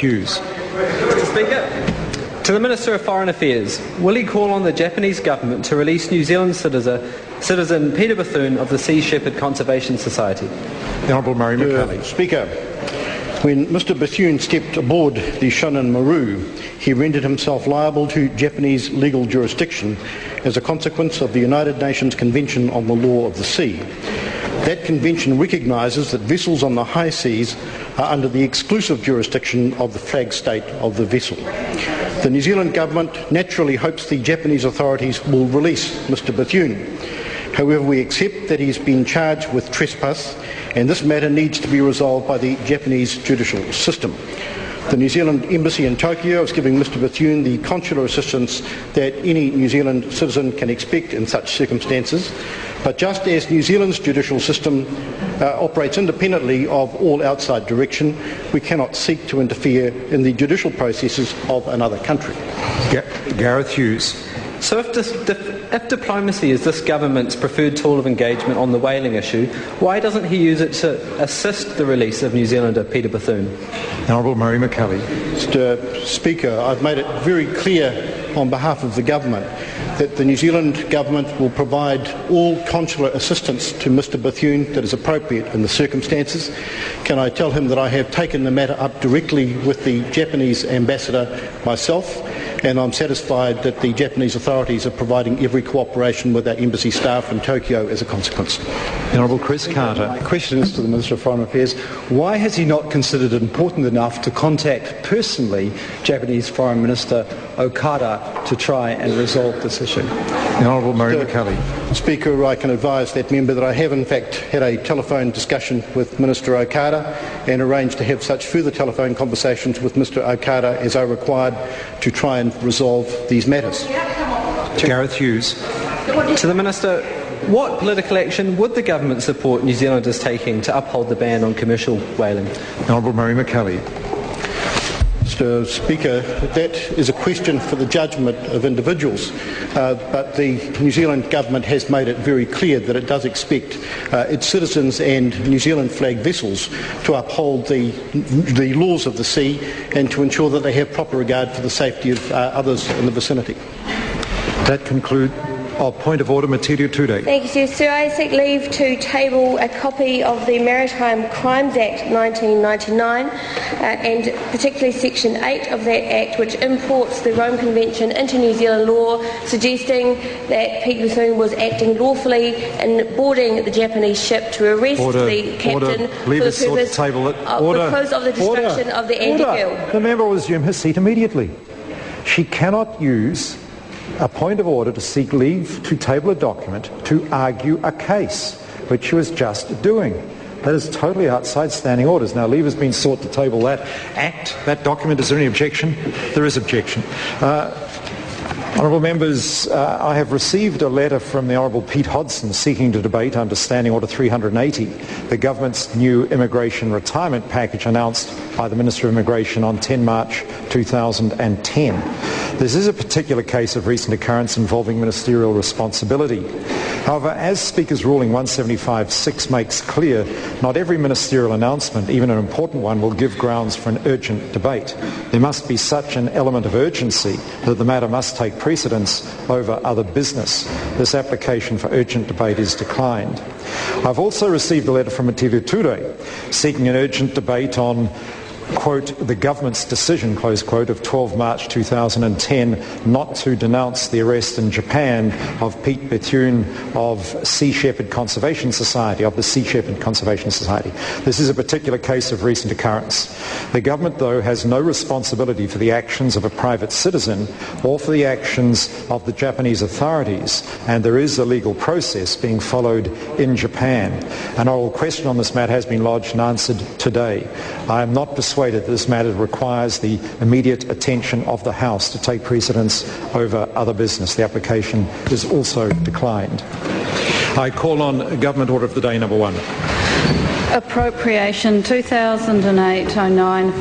Hughes. Mr. Speaker, to the Minister of Foreign Affairs, will he call on the Japanese government to release New Zealand citizen Peter Bethune of the Sea Shepherd Conservation Society? The Honourable Murray McCully. Speaker, when Mr. Bethune stepped aboard the Shonan Maru, he rendered himself liable to Japanese legal jurisdiction as a consequence of the United Nations Convention on the Law of the Sea. That convention recognises that vessels on the high seas are under the exclusive jurisdiction of the flag state of the vessel. The New Zealand government naturally hopes the Japanese authorities will release Mr. Bethune. However, we accept that he's been charged with trespass, and this matter needs to be resolved by the Japanese judicial system. The New Zealand Embassy in Tokyo is giving Mr. Bethune the consular assistance that any New Zealand citizen can expect in such circumstances. But just as New Zealand's judicial system operates independently of all outside direction, we cannot seek to interfere in the judicial processes of another country. Gareth Hughes. So if diplomacy is this government's preferred tool of engagement on the whaling issue, why doesn't he use it to assist the release of New Zealander Peter Bethune? Honourable Murray McCully. Mr. Speaker, I've made it very clear on behalf of the government that the New Zealand government will provide all consular assistance to Mr. Bethune that is appropriate in the circumstances. Can I tell him that I have taken the matter up directly with the Japanese ambassador myself, and I'm satisfied that the Japanese authorities are providing every cooperation with our embassy staff in Tokyo as a consequence. The Honourable Chris Carter. My question is to the Minister of Foreign Affairs. Why has he not considered it important enough to contact personally Japanese Foreign Minister Okada to try and resolve this issue? The Honourable Murray McCully. Speaker, I can advise that member that I have in fact had a telephone discussion with Minister Okada and arranged to have such further telephone conversations with Mr. Okada as are required to try and resolve these matters. Gareth Hughes. To the Minister, what political action would the government support New Zealanders taking to uphold the ban on commercial whaling? The Honourable Murray McCully. Mr. Speaker, that is a question for the judgment of individuals, but the New Zealand government has made it very clear that it does expect its citizens and New Zealand flag vessels to uphold the laws of the sea and to ensure that they have proper regard for the safety of others in the vicinity. That concludes our point of order. Material Tude. Thank you, Sir. I seek leave to table a copy of the Maritime Crimes Act 1999 and particularly Section 8 of that Act, which imports the Rome Convention into New Zealand law, suggesting that Pete Bethune was acting lawfully in boarding the Japanese ship to arrest the captain for the purpose of the destruction of the Andy Gill. The member will resume his seat immediately. She cannot use a point of order to seek leave to table a document to argue a case, which she was just doing. That is totally outside standing orders. Now, leave has been sought to table that act, that document. Is there any objection? There is objection. Honourable members, I have received a letter from the Honourable Pete Hodson seeking to debate under Standing Order 380 the government's new immigration retirement package announced by the Minister of Immigration on 10 March 2010. This is a particular case of recent occurrence involving ministerial responsibility. However, as Speaker's ruling 175.6 makes clear, not every ministerial announcement, even an important one, will give grounds for an urgent debate. There must be such an element of urgency that the matter must take precedence over other business. This application for urgent debate is declined. I've also received a letter from Atili Ture seeking an urgent debate on, quote, the government's decision, close quote, of 12 March 2010 not to denounce the arrest in Japan of Pete Bethune of Sea Shepherd Conservation Society, of the Sea Shepherd Conservation Society. This is a particular case of recent occurrence. The government, though, has no responsibility for the actions of a private citizen or for the actions of the Japanese authorities, and there is a legal process being followed in Japan. An oral question on this matter has been lodged and answered today. I am not persuaded this matter requires the immediate attention of the House to take precedence over other business. The application is also declined. I call on Government Order of the Day number 1. Appropriation 2008-09